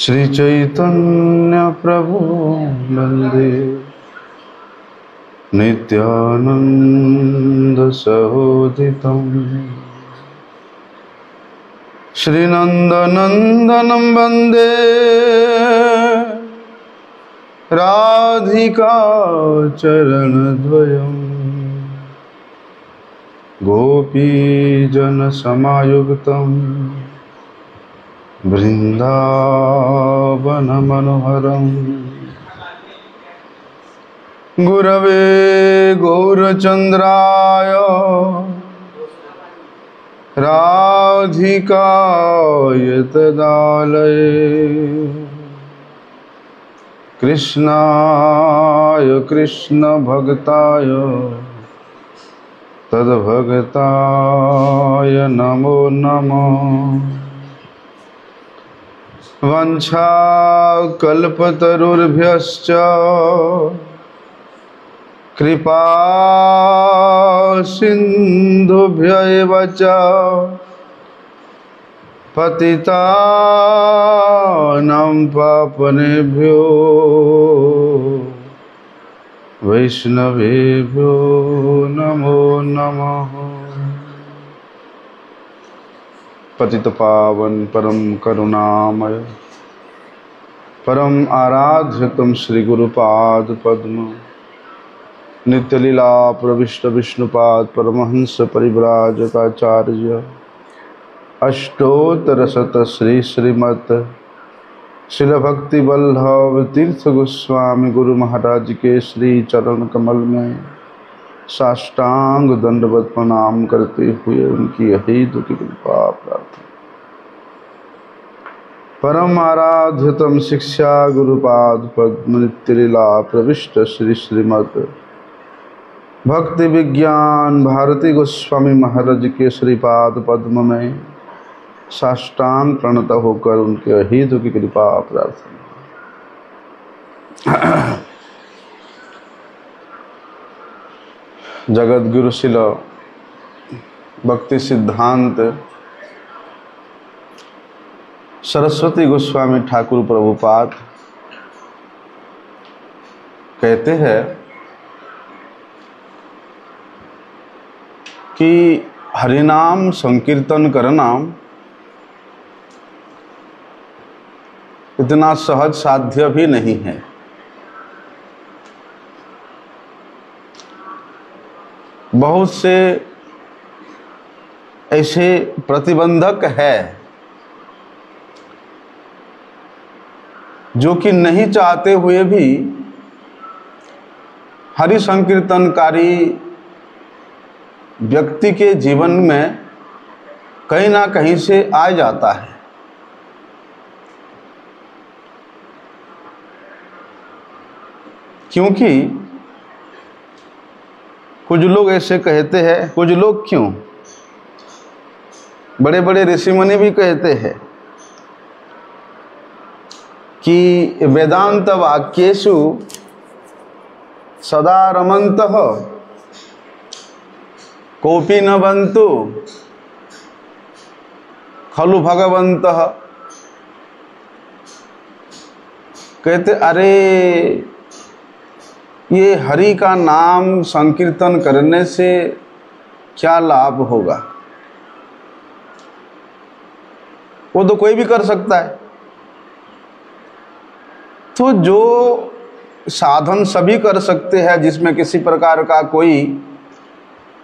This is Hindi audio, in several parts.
श्री चैतन्य प्रभु वंदे नित्यानंद सहोदितं श्री नंदनंदनं वंदे राधिका चरणद्वयं गोपीजन समायुक्तं वृंदावन मनोहरं गुरवे गौरचंद्राय राधिकाय तदालये कृष्णाय कृष्ण भक्ताय तद्भक्ताय नमो नमः। वंशाकल्पतरुर्भ्यश्च कृपा सिन्धुभ्य एव च पतितानां पावनेभ्यो वैष्णवेभ्यो नमो नमः। पतित पावन परम करुणामय परम आराध्य तुम श्री गुरुपाद पद्म नित्य लीला प्रविष्ट विष्णुपाद परमहंस परिव्राजकाचार्य अष्टोत्तर शत श्री श्रीमत शिल भक्ति वल्लभ तीर्थ गोस्वामी गुरु महाराज के श्री चरण कमल में साष्टांग दंडवत प्रणाम करते हुए उनकी अहेतु की कृपा प्रार्थना। परम आराध्यतम शिक्षा गुरुपाद पद्म नित्य लीला प्रविष्ट श्री श्रीमद भक्ति विज्ञान भारती गोस्वामी महाराज के श्रीपाद पद्म में साष्टांग प्रणत होकर उनके अहेतु की कृपा प्रार्थना। जगत गुरु शिल भक्ति सिद्धांत सरस्वती गोस्वामी ठाकुर प्रभुपाद कहते हैं कि हरिनाम संकीर्तन करना इतना सहज साध्य भी नहीं है। बहुत से ऐसे प्रतिबंधक है जो कि नहीं चाहते हुए भी हरि संकीर्तनकारी व्यक्ति के जीवन में कहीं ना कहीं से आ जाता है। क्योंकि कुछ लोग ऐसे कहते हैं, कुछ लोग क्यों, बड़े बड़े ऋषि मुनि भी कहते हैं कि वेदांत वाक्येषु सदा रमन्तः कोपि न बन्तु खलु भगवन्तः। कहते अरे ये हरि का नाम संकीर्तन करने से क्या लाभ होगा, वो तो कोई भी कर सकता है। तो जो साधन सभी कर सकते हैं, जिसमें किसी प्रकार का कोई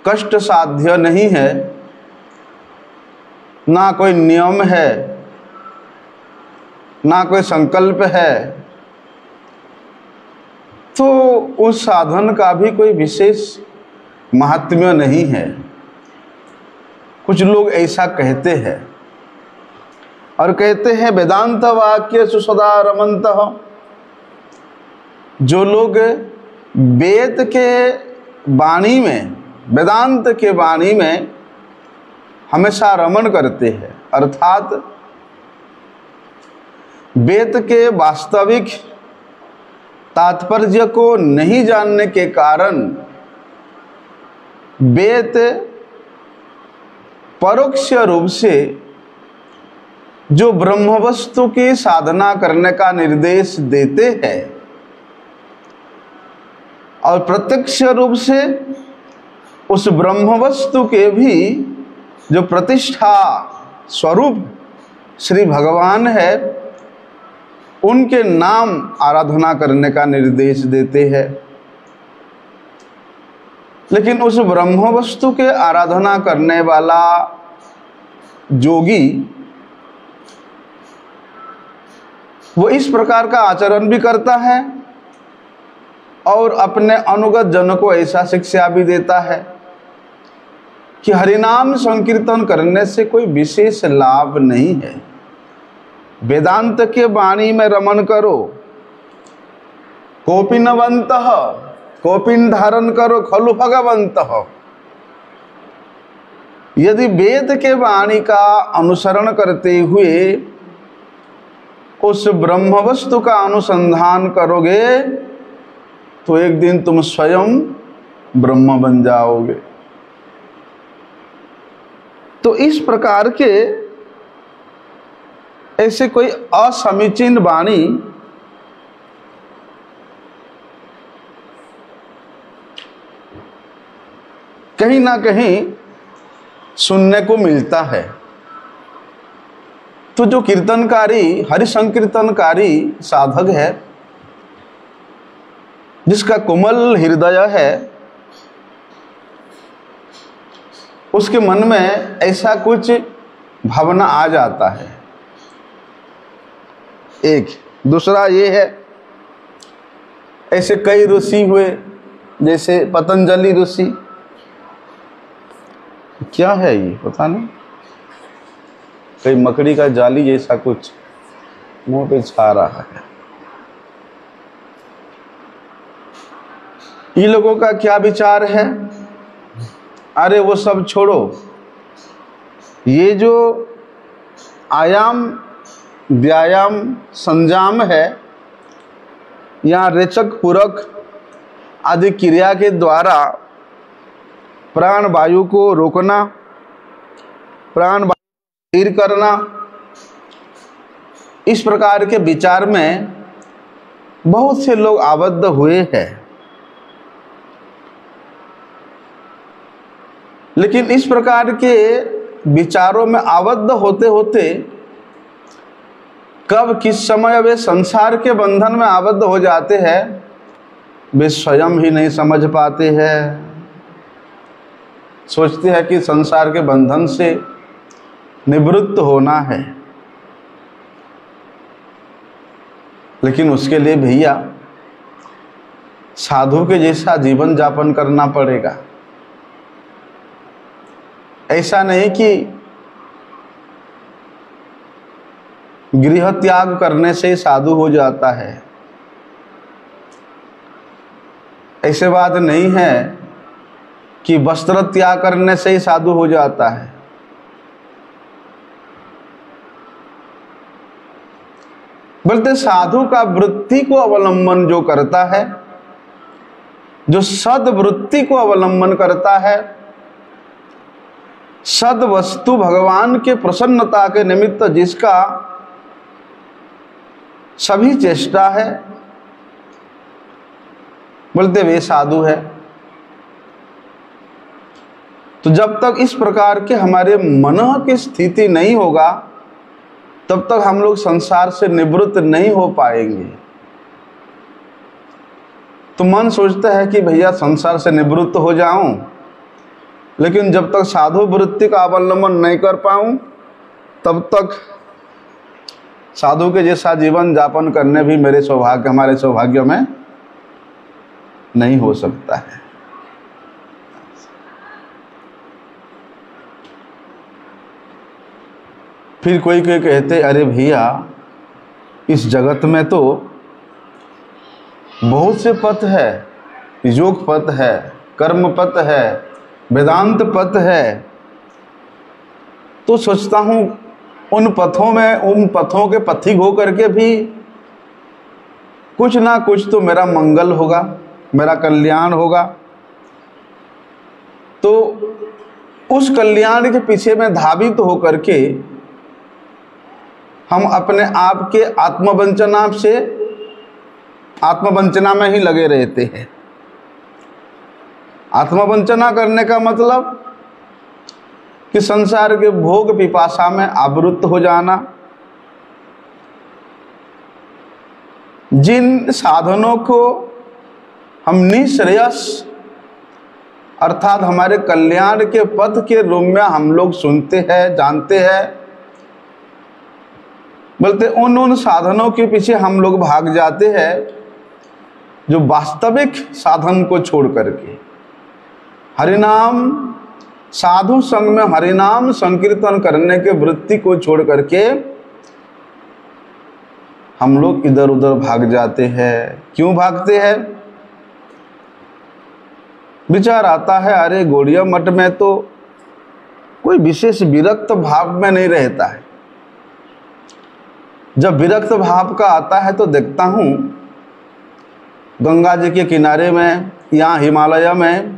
कष्ट साध्य नहीं है, ना कोई नियम है, ना कोई संकल्प है, तो उस साधन का भी कोई विशेष महात्म्य नहीं है। कुछ लोग ऐसा कहते हैं और कहते हैं वेदांत वाक्य सुसदा रमन्तः। जो लोग वेद के वाणी में, वेदांत के वाणी में हमेशा रमण करते हैं, अर्थात वेद के वास्तविक तात्पर्य को नहीं जानने के कारण वेद परोक्ष रूप से जो ब्रह्म वस्तु की साधना करने का निर्देश देते हैं और प्रत्यक्ष रूप से उस ब्रह्म वस्तु के भी जो प्रतिष्ठा स्वरूप श्री भगवान है, उनके नाम आराधना करने का निर्देश देते हैं। लेकिन उस ब्रह्म वस्तु के आराधना करने वाला योगी वो इस प्रकार का आचरण भी करता है और अपने अनुगत जनों को ऐसा शिक्षा भी देता है कि हरिनाम संकीर्तन करने से कोई विशेष लाभ नहीं है। वेदांत के वाणी में रमन करो, कोपिनवंत कोपिन धारण करो खलु भगवंत। यदि वेद के वाणी का अनुसरण करते हुए उस ब्रह्म वस्तु का अनुसंधान करोगे तो एक दिन तुम स्वयं ब्रह्म बन जाओगे। तो इस प्रकार के ऐसे कोई असमीचीन वाणी कहीं ना कहीं सुनने को मिलता है। तो जो कीर्तनकारी हरि संकीर्तनकारी साधक है, जिसका कोमल हृदय है, उसके मन में ऐसा कुछ भावना आ जाता है। एक दूसरा ये है, ऐसे कई ऋषि हुए, जैसे पतंजलि ऋषि, क्या है ये पता नहीं, कई मकड़ी का जाली जैसा कुछ मुंह पे छा रहा है। ये लोगों का क्या विचार है? अरे वो सब छोड़ो, ये जो आयाम व्यायाम संजाम है, यहाँ रेचक पूरक आदि क्रिया के द्वारा प्राण वायु को रोकना, प्राण वायु स्थिर करना, इस प्रकार के विचार में बहुत से लोग आबद्ध हुए हैं। लेकिन इस प्रकार के विचारों में आबद्ध होते होते कब किस समय वे संसार के बंधन में आबद्ध हो जाते हैं, वे स्वयं ही नहीं समझ पाते हैं। सोचते हैं कि संसार के बंधन से निवृत्त होना है, लेकिन उसके लिए भैया साधु के जैसा जीवन यापन करना पड़ेगा। ऐसा नहीं कि गृह त्याग करने से साधु हो जाता है, ऐसे बात नहीं है कि वस्त्र त्याग करने से ही साधु हो जाता है। बोलते साधु का वृत्ति को अवलंबन जो करता है, जो सद्वृत्ति को अवलंबन करता है, सद वस्तु भगवान के प्रसन्नता के निमित्त जिसका सभी चेष्टा है, बोलते वे साधु है। तो जब तक इस प्रकार के हमारे मन की स्थिति नहीं होगा, तब तक हम लोग संसार से निवृत्त नहीं हो पाएंगे। तो मन सोचता है कि भैया संसार से निवृत्त हो जाऊं, लेकिन जब तक साधु वृत्ति का अवलंबन नहीं कर पाऊं, तब तक साधु के जैसा जीवन यापन करने भी हमारे सौभाग्य में नहीं हो सकता है। फिर कोई कहते अरे भैया इस जगत में तो बहुत से पथ है, योग पथ है, कर्म पथ है, वेदांत पथ है। तो सोचता हूँ उन पथों के पथिक हो करके भी कुछ ना कुछ तो मेरा मंगल होगा, मेरा कल्याण होगा। तो उस कल्याण के पीछे में धावित हो करके हम अपने आप के आत्मवंचना में ही लगे रहते हैं। आत्मवंचना करने का मतलब कि संसार के भोग पिपासा में आवृत्त हो जाना। जिन साधनों को हम निःश्रेयस अर्थात हमारे कल्याण के पथ के रूप में हम लोग सुनते हैं, जानते हैं, बोलते उन साधनों के पीछे हम लोग भाग जाते हैं जो वास्तविक साधन को छोड़ करके हरिनाम साधु संग में हरिनाम संकीर्तन करने के वृत्ति को छोड़ करके हम लोग इधर उधर भाग जाते हैं। क्यों भागते हैं? विचार आता है अरे गौड़िया मठ में तो कोई विशेष विरक्त भाव में नहीं रहता है। जब विरक्त भाव का आता है तो देखता हूँ गंगा जी के किनारे में या हिमालय में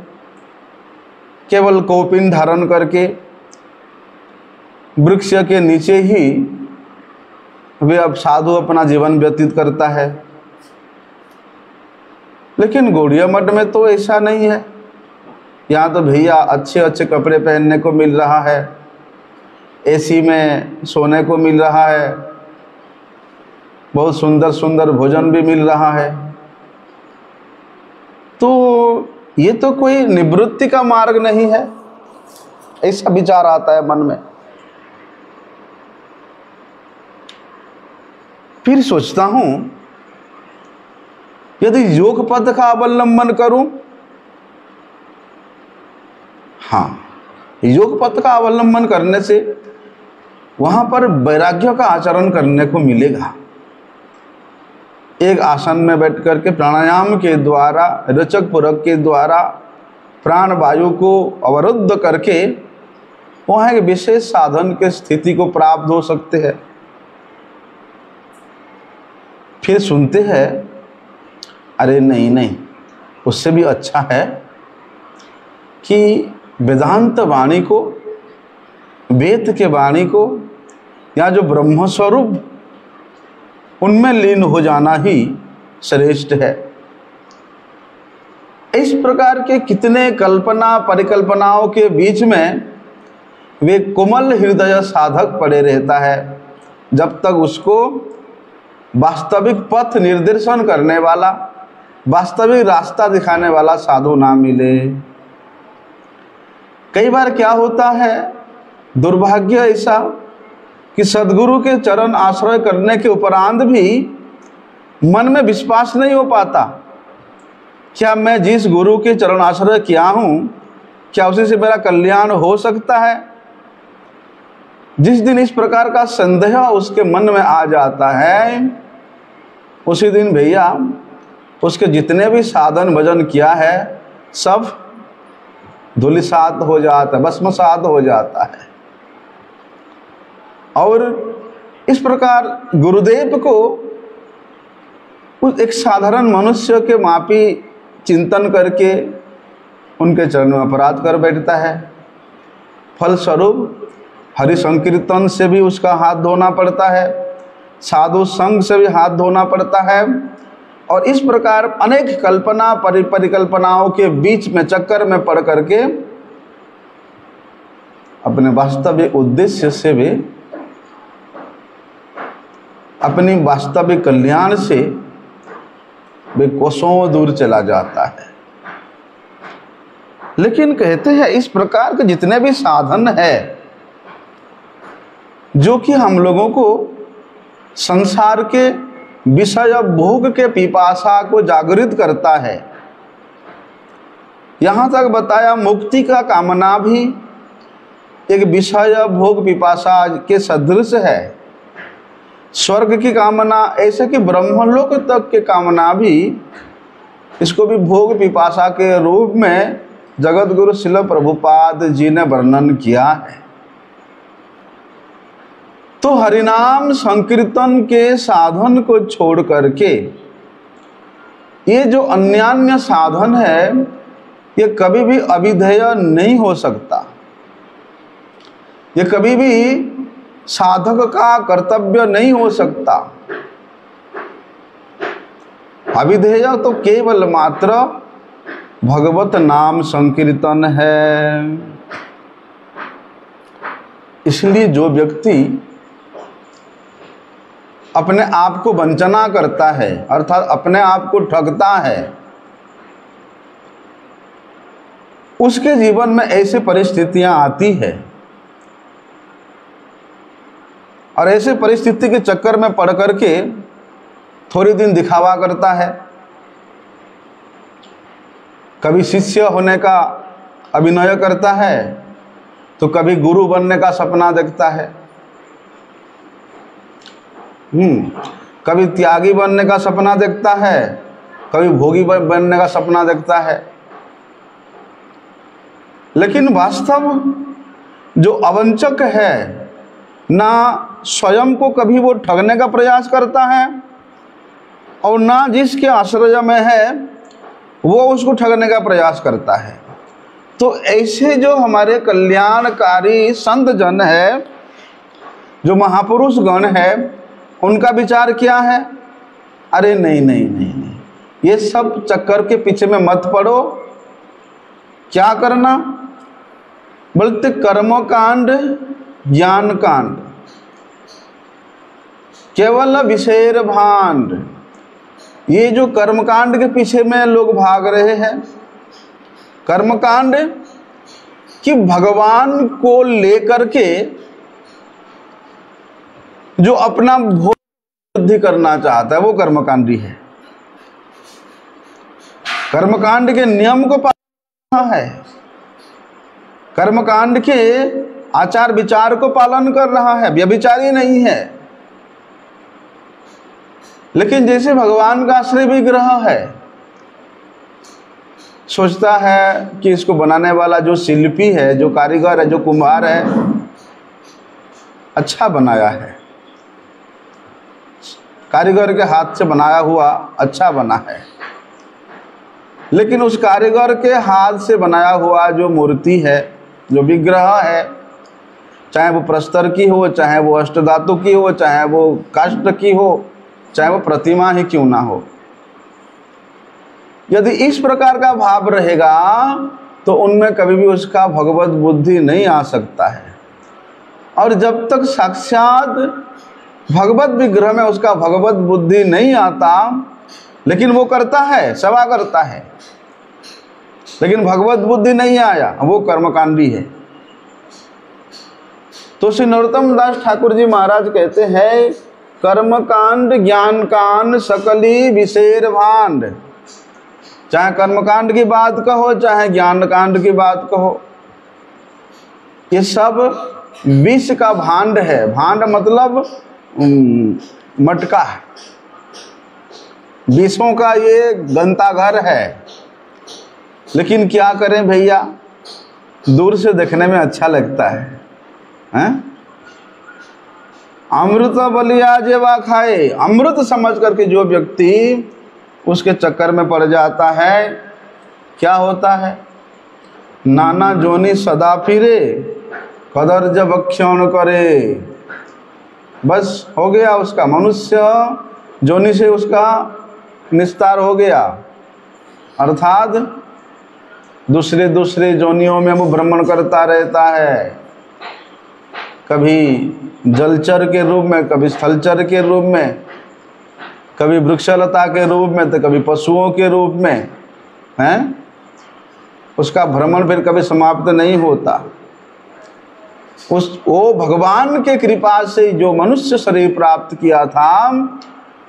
केवल कौपिन धारण करके वृक्ष के नीचे ही वे अब साधु अपना जीवन व्यतीत करता है। लेकिन गौड़िया मठ में तो ऐसा नहीं है। यहाँ तो भैया अच्छे अच्छे कपड़े पहनने को मिल रहा है, एसी में सोने को मिल रहा है, बहुत सुंदर सुंदर भोजन भी मिल रहा है। तो ये तो कोई निवृत्ति का मार्ग नहीं है, ऐसा विचार आता है मन में। फिर सोचता हूं यदि योग पथ का अवलंबन करूं, हाँ, योग पथ का अवलंबन करने से वहां पर वैराग्य का आचरण करने को मिलेगा। एक आसन में बैठ करके प्राणायाम के द्वारा, रचक पुरक के द्वारा प्राण वायु को अवरुद्ध करके वहाँ एक विशेष साधन के स्थिति को प्राप्त हो सकते हैं। फिर सुनते हैं अरे नहीं, उससे भी अच्छा है कि वेदांत वाणी को, वेद के वाणी को या जो ब्रह्म स्वरूप उनमें लीन हो जाना ही श्रेष्ठ है। इस प्रकार के कितने कल्पना परिकल्पनाओं के बीच में वे कोमल हृदय साधक पड़े रहता है जब तक उसको वास्तविक पथ निर्देशन करने वाला, वास्तविक रास्ता दिखाने वाला साधु ना मिले। कई बार क्या होता है, दुर्भाग्य ऐसा कि सद्गुरु के चरण आश्रय करने के उपरांत भी मन में विश्वास नहीं हो पाता, क्या मैं जिस गुरु के चरण आश्रय किया हूँ क्या उसी से मेरा कल्याण हो सकता है। जिस दिन इस प्रकार का संदेह उसके मन में आ जाता है, उसी दिन भैया उसके जितने भी साधन भजन किया है सब धूलिसात हो जाता है, भस्मसात हो जाता है। और इस प्रकार गुरुदेव को उस एक साधारण मनुष्य के मापी चिंतन करके उनके चरणों में अपराध कर बैठता है। फलस्वरूप हरि संकीर्तन से भी उसका हाथ धोना पड़ता है, साधु संग से भी हाथ धोना पड़ता है, और इस प्रकार अनेक कल्पना परिकल्पनाओं के बीच में चक्कर में पड़ करके अपने वास्तविक उद्देश्य से भी, अपनी वास्तविक कल्याण से वे कोसों दूर चला जाता है। लेकिन कहते हैं इस प्रकार के जितने भी साधन है जो कि हम लोगों को संसार के विषय भोग के पिपासा को जागृत करता है, यहाँ तक बताया मुक्ति का कामना भी एक विषय भोग पिपासा के सदृश है। स्वर्ग की कामना ऐसे कि ब्रह्मलोक तक की कामना भी, इसको भी भोग पिपासा के रूप में जगत गुरु श्रील प्रभुपाद जी ने वर्णन किया है। तो हरिनाम संकीर्तन के साधन को छोड़ करके ये जो अन्यान्य साधन है ये कभी भी अविधेय नहीं हो सकता, ये कभी भी साधक का कर्तव्य नहीं हो सकता। अविधेय तो केवल मात्र भगवत नाम संकीर्तन है। इसलिए जो व्यक्ति अपने आप को वंचना करता है, अर्थात अपने आप को ठगता है, उसके जीवन में ऐसी परिस्थितियां आती है और ऐसे परिस्थिति के चक्कर में पड़ करके थोड़ी दिन दिखावा करता है। कभी शिष्य होने का अभिनय करता है तो कभी गुरु बनने का सपना देखता है, कभी त्यागी बनने का सपना देखता है, कभी भोगी बनने का सपना देखता है। लेकिन वास्तव जो अवंचक है, ना स्वयं को कभी वो ठगने का प्रयास करता है और ना जिसके आश्रय में है वो उसको ठगने का प्रयास करता है। तो ऐसे जो हमारे कल्याणकारी संत जन है, जो महापुरुष गण है, उनका विचार क्या है? अरे नहीं नहीं नहीं नहीं, ये सब चक्कर के पीछे में मत पड़ो। क्या करना? बोलते कर्मकांड ज्ञान कांड केवल विषय भांड। ये जो कर्मकांड के पीछे में लोग भाग रहे हैं, कर्मकांड कि भगवान को लेकर के जो अपना वृद्धि करना चाहता है वो कर्मकांडी है। कर्मकांड के नियम को पालन है, कर्मकांड के आचार विचार को पालन कर रहा है, व्यभिचारी नहीं है। लेकिन जैसे भगवान का श्री विग्रह है, सोचता है कि इसको बनाने वाला जो शिल्पी है, जो कारीगर है, जो कुम्हार है, अच्छा बनाया है, कारीगर के हाथ से बनाया हुआ अच्छा बना है। लेकिन उस कारीगर के हाथ से बनाया हुआ जो मूर्ति है, जो विग्रह है, चाहे वो प्रस्तर की हो, चाहे वो अष्टधातु की हो, चाहे वो काष्ठ की हो, चाहे वो प्रतिमा ही क्यों ना हो, यदि इस प्रकार का भाव रहेगा तो उनमें कभी भी उसका भगवत बुद्धि नहीं आ सकता है। और जब तक साक्षात भगवत विग्रह में उसका भगवत बुद्धि नहीं आता, लेकिन वो करता है, सेवा करता है, लेकिन भगवत बुद्धि नहीं आया, वो कर्मकांडी है। तो श्री नरोत्तम दास ठाकुर जी महाराज कहते हैं, कर्मकांड ज्ञान कांड सकली विशेर भांड। चाहे कर्मकांड की बात कहो, चाहे ज्ञान कांड की बात कहो, ये सब विष का भांड है। भांड मतलब मटका है, विषों का ये गंताघर है। लेकिन क्या करें भैया, दूर से देखने में अच्छा लगता है, हैं? अमृत बलिया जेवा खाए, अमृत समझ करके जो व्यक्ति उसके चक्कर में पड़ जाता है, क्या होता है? नाना जोनी सदा फिरे, कदर जब क्षण करे। बस हो गया, उसका मनुष्य जोनी से उसका निस्तार हो गया, अर्थात दूसरे दूसरे जोनियों में वो भ्रमण करता रहता है। कभी जलचर के रूप में, कभी स्थलचर के रूप में, कभी वृक्षलता के रूप में, तो कभी पशुओं के रूप में, हैं? उसका भ्रमण फिर कभी समाप्त नहीं होता। वो भगवान के कृपा से जो मनुष्य शरीर प्राप्त किया था,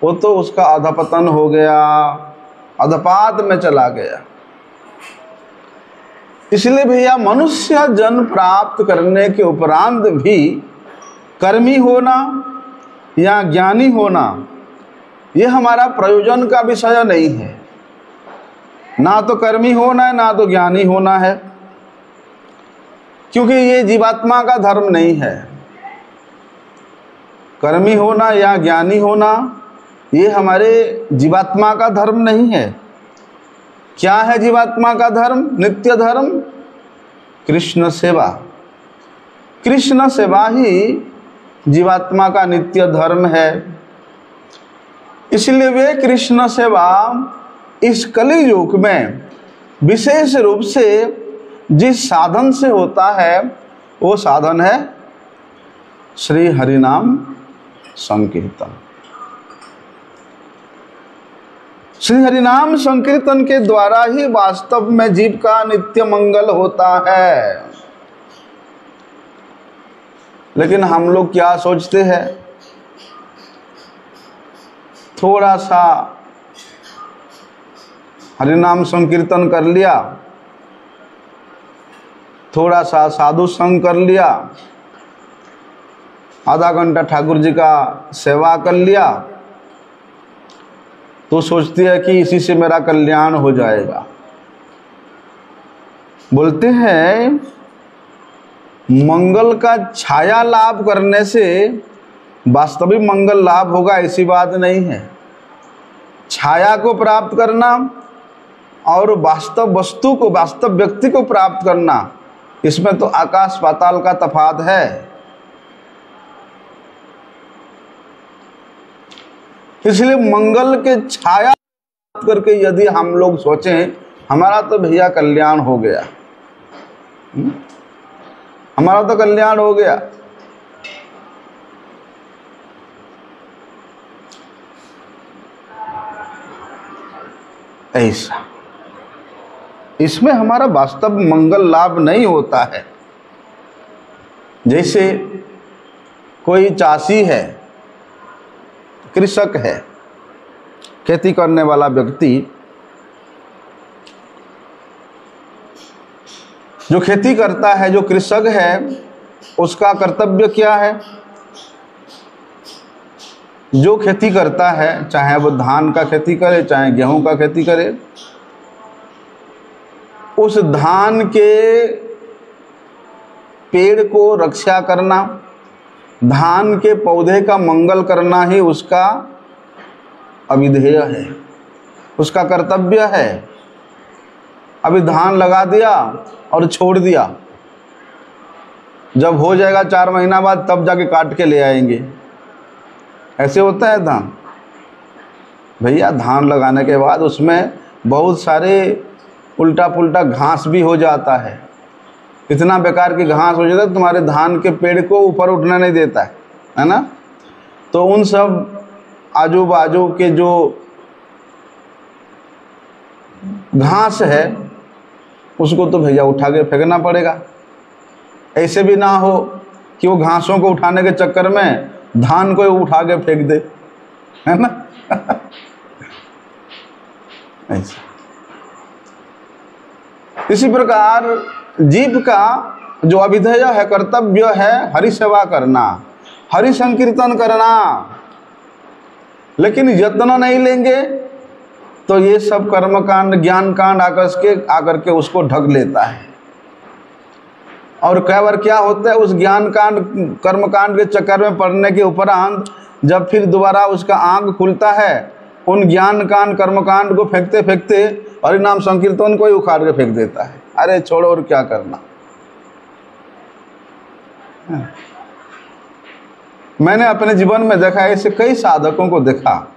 वो तो उसका अधपतन हो गया, अधपात में चला गया। इसलिए भैया मनुष्य जन्म प्राप्त करने के उपरांत भी कर्मी होना या ज्ञानी होना ये हमारा प्रयोजन का विषय नहीं है। ना तो कर्मी होना है, ना तो ज्ञानी होना है, क्योंकि ये जीवात्मा का धर्म नहीं है। कर्मी होना या ज्ञानी होना ये हमारे जीवात्मा का धर्म नहीं है। क्या है जीवात्मा का धर्म? नित्य धर्म कृष्ण सेवा। कृष्ण सेवा ही जीवात्मा का नित्य धर्म है। इसलिए वे कृष्ण सेवा इस कलि युग में विशेष रूप से जिस साधन से होता है वो साधन है श्री हरिनाम संकीर्तन। श्री हरिनाम संकीर्तन के द्वारा ही वास्तव में जीव का नित्य मंगल होता है। लेकिन हम लोग क्या सोचते हैं, थोड़ा सा हरिनाम संकीर्तन कर लिया, थोड़ा सा साधु संग कर लिया, आधा घंटा ठाकुर जी का सेवा कर लिया, तो सोचती है कि इसी से मेरा कल्याण हो जाएगा। बोलते हैं मंगल का छाया लाभ करने से वास्तविक मंगल लाभ होगा ऐसी बात नहीं है। छाया को प्राप्त करना और वास्तव वस्तु को, वास्तव व्यक्ति को प्राप्त करना, इसमें तो आकाश पाताल का तफात है। इसलिए मंगल के छाया करके यदि हम लोग सोचें हमारा तो भैया कल्याण हो गया, हमारा तो कल्याण हो गया, ऐसा, इसमें हमारा वास्तव मंगल लाभ नहीं होता है। जैसे कोई चाषी है, कृषक है, खेती करने वाला व्यक्ति जो खेती करता है, जो कृषक है, उसका कर्तव्य क्या है? जो खेती करता है, चाहे वो धान का खेती करे, चाहे गेहूं का खेती करे, उस धान के पेड़ को रक्षा करना, धान के पौधे का मंगल करना ही उसका अविधेय है, उसका कर्तव्य है। अभी धान लगा दिया और छोड़ दिया, जब हो जाएगा 4 महीना बाद तब जाके काट के ले आएंगे, ऐसे होता है धान। भैया धान लगाने के बाद उसमें बहुत सारे उल्टा पुल्टा घास भी हो जाता है, इतना बेकार की घास हो जाता है तुम्हारे धान के पेड़ को ऊपर उठने नहीं देता है ना। तो उन सब आजू बाजू के जो घास है उसको तो भैया उठा के फेंकना पड़ेगा। ऐसे भी ना हो कि वो घासों को उठाने के चक्कर में धान को उठा के फेंक दे, है ना। ऐसा इसी प्रकार जीव का जो अभिधेय है, कर्तव्य है हरि सेवा करना, हरि संकीर्तन करना। लेकिन यत्न नहीं लेंगे तो ये सब कर्म कांड, ज्ञान कांड आकर के उसको ढक लेता है। और कई बार क्या होता है, उस ज्ञान कांड, कर्म कांड के चक्कर में पड़ने के उपरांत जब फिर दोबारा उसका आंख खुलता है, उन ज्ञान कांड, कर्म कांड को फेंकते फेंकते हरिनाम संकीर्तन को ही उखाड़ के फेंक देता है। अरे छोड़ो, और क्या करना। मैंने अपने जीवन में देखा, ऐसे कई साधकों को देखा,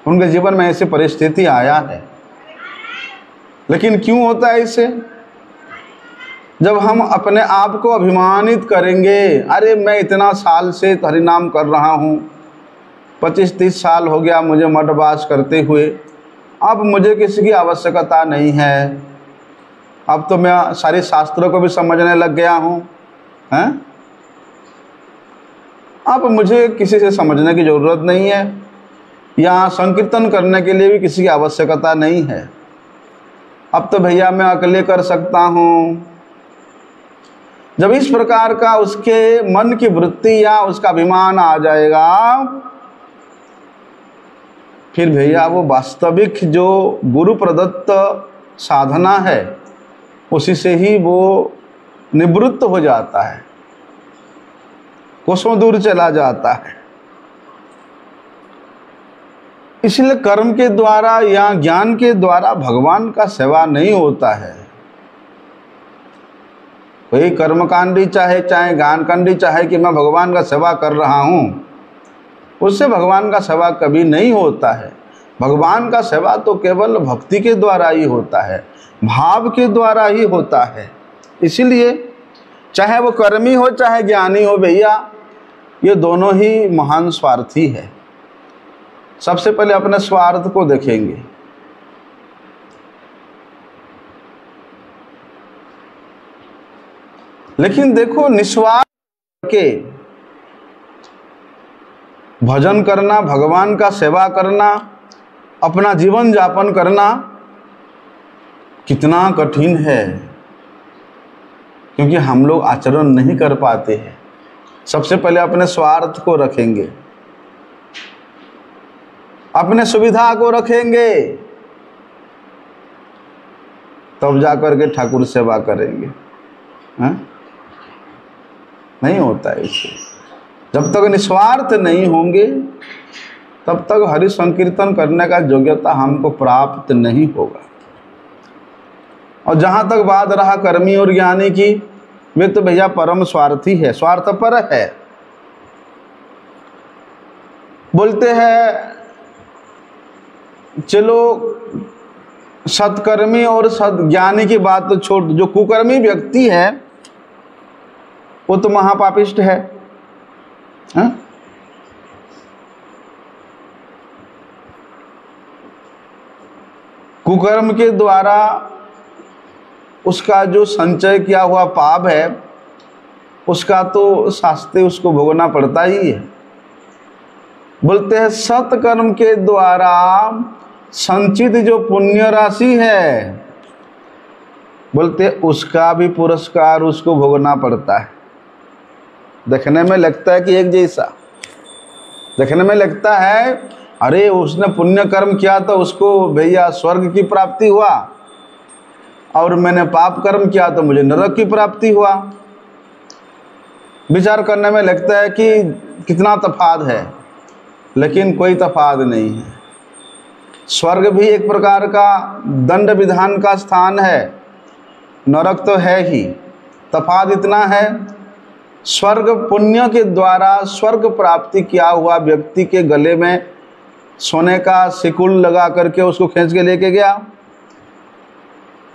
उनके जीवन में ऐसी परिस्थिति आया है। लेकिन क्यों होता है इसे? जब हम अपने आप को अभिमानित करेंगे, अरे मैं इतना साल से हरिनाम कर रहा हूँ, 25-30 साल हो गया मुझे मठवास करते हुए, अब मुझे किसी की आवश्यकता नहीं है, अब तो मैं सारे शास्त्रों को भी समझने लग गया हूँ, हैं? अब मुझे किसी से समझने की ज़रूरत नहीं है, यहाँ संकीर्तन करने के लिए भी किसी की आवश्यकता नहीं है, अब तो भैया मैं अकेले कर सकता हूँ। जब इस प्रकार का उसके मन की वृत्ति या उसका अभिमान आ जाएगा, फिर भैया वो वास्तविक जो गुरु प्रदत्त साधना है उसी से ही वो निवृत्त हो जाता है, कोसों दूर चला जाता है। इसलिए कर्म के द्वारा या ज्ञान के द्वारा भगवान का सेवा नहीं होता है। कोई कर्मकांडी चाहे ज्ञानकांडी चाहे कि मैं भगवान का सेवा कर रहा हूँ, उससे भगवान का सेवा कभी नहीं होता है। भगवान का सेवा तो केवल भक्ति के द्वारा ही होता है, भाव के द्वारा ही होता है। इसीलिए चाहे वो कर्मी हो चाहे ज्ञानी हो भैया, ये दोनों ही महान स्वार्थी है। सबसे पहले अपने स्वार्थ को देखेंगे। लेकिन देखो, निस्वार्थ के भजन करना, भगवान का सेवा करना, अपना जीवन यापन करना कितना कठिन है, क्योंकि हम लोग आचरण नहीं कर पाते हैं। सबसे पहले अपने स्वार्थ को रखेंगे, अपने सुविधा को रखेंगे, तब जाकर के ठाकुर सेवा करेंगे। नहीं होता है इससे। जब तक निस्वार्थ नहीं होंगे तब तक हरि संकीर्तन करने का योग्यता हमको प्राप्त नहीं होगा। और जहाँ तक बात रहा कर्मी और ज्ञानी की, वे तो भैया परम स्वार्थी है, स्वार्थपर है। बोलते हैं चलो सत्कर्मी और सद्ज्ञानी की बात तो छोड़, जो कुकर्मी व्यक्ति है वो तो महापापिष्ट है। कुकर्म के द्वारा उसका जो संचय किया हुआ पाप है, उसका तो शास्त्रे उसको भोगना पड़ता ही है। बोलते हैं सत्कर्म के द्वारा संचित जो पुण्य राशि है, बोलते हैं उसका भी पुरस्कार उसको भोगना पड़ता है। देखने में लगता है कि एक जैसा, देखने में लगता है अरे उसने पुण्य कर्म किया तो उसको भैया स्वर्ग की प्राप्ति हुआ, और मैंने पाप कर्म किया तो मुझे नरक की प्राप्ति हुआ। विचार करने में लगता है कि कितना तफात है, लेकिन कोई तफात नहीं है। स्वर्ग भी एक प्रकार का दंड विधान का स्थान है, नरक तो है ही। तफात इतना है, स्वर्ग पुण्य के द्वारा स्वर्ग प्राप्ति किया हुआ व्यक्ति के गले में सोने का सिकुल लगा करके उसको खींच के लेके गया,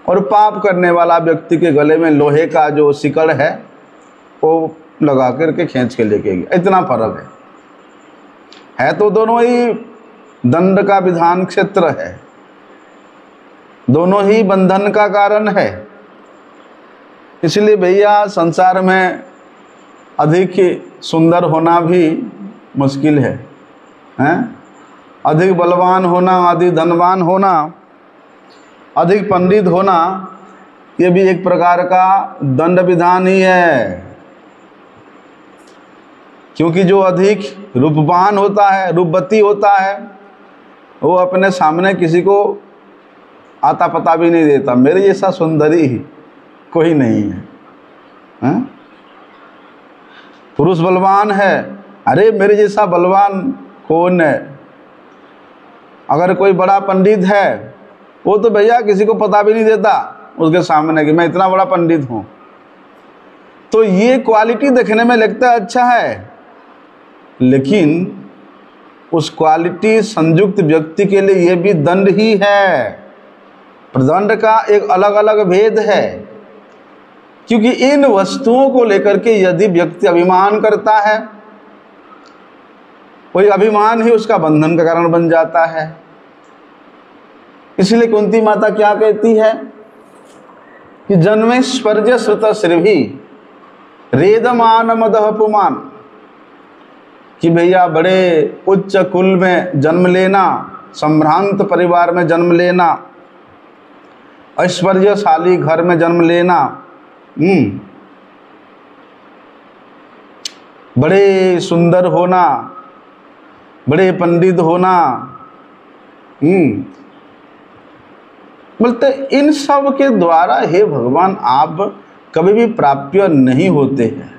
और पाप करने वाला व्यक्ति के गले में लोहे का जो सिकड़ है वो लगा करके खींच के लेके गया। इतना फर्क है तो दोनों ही दंड का विधान क्षेत्र है, दोनों ही बंधन का कारण है। इसलिए भैया संसार में अधिक सुंदर होना भी मुश्किल है, अधिक बलवान होना, अधिक धनवान होना, अधिक पंडित होना, ये भी एक प्रकार का दंड विधान ही है। क्योंकि जो अधिक रूपवान होता है, रूपवती होता है, वो अपने सामने किसी को आता पता भी नहीं देता, मेरे जैसा सुंदरी ही कोई नहीं है। पुरुष बलवान है, अरे मेरे जैसा बलवान कौन है। अगर कोई बड़ा पंडित है, वो तो भैया किसी को पता भी नहीं देता उसके सामने कि मैं इतना बड़ा पंडित हूँ। तो ये क्वालिटी देखने में लगता है अच्छा है, लेकिन उस क्वालिटी संयुक्त व्यक्ति के लिए ये भी दंड ही है। प्रदंड का एक अलग अलग भेद है, क्योंकि इन वस्तुओं को लेकर के यदि व्यक्ति अभिमान करता है, कोई अभिमान ही उसका बंधन का कारण बन जाता है। इसलिए कुंती माता क्या कहती है कि जन्मे स्पर्ज श्रुत श्रीभि रेदमान मदह पुमान, कि भैया बड़े उच्च कुल में जन्म लेना, संभ्रांत परिवार में जन्म लेना, ऐश्वर्यशाली घर में जन्म लेना, बड़े सुंदर होना, बड़े पंडित होना, बोलते इन सब के द्वारा हे भगवान आप कभी भी प्राप्य नहीं होते हैं।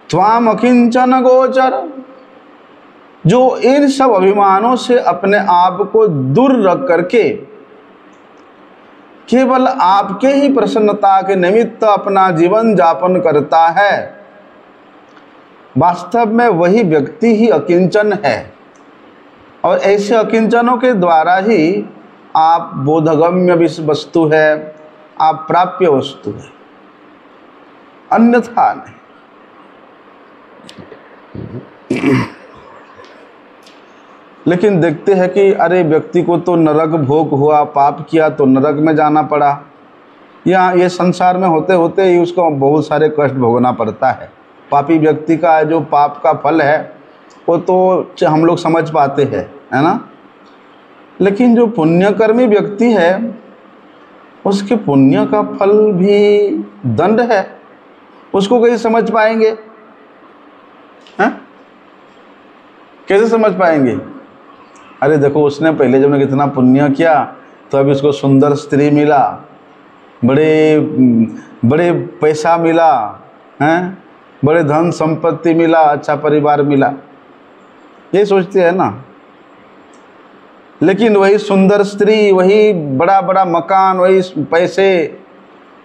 त्वाम अकिंचन गोचर, जो इन सब अभिमानों से अपने आप को दूर रख करके केवल आपके ही प्रसन्नता के निमित्त अपना जीवन यापन करता है, वास्तव में वही व्यक्ति ही अकिंचन है। और ऐसे अकिंचनों के द्वारा ही आप बोधगम्य वस्तु है, आप प्राप्य वस्तु है, अन्यथा नहीं। लेकिन देखते हैं कि अरे व्यक्ति को तो नरक भोग हुआ, पाप किया तो नरक में जाना पड़ा, या ये संसार में होते होते ही उसको बहुत सारे कष्ट भोगना पड़ता है। पापी व्यक्ति का जो पाप का फल है वो तो हम लोग समझ पाते हैं, है ना। लेकिन जो पुण्यकर्मी व्यक्ति है उसके पुण्य का फल भी दंड है, उसको कैसे समझ पाएंगे, हैं? कैसे समझ पाएंगे? अरे देखो, उसने पहले जब कितना पुण्य किया तो अभी उसको सुंदर स्त्री मिला, बड़े पैसा मिला, हैं, बड़े धन संपत्ति मिला, अच्छा परिवार मिला, ये सोचते हैं ना। लेकिन वही सुंदर स्त्री, वही बड़ा बड़ा मकान, वही पैसे,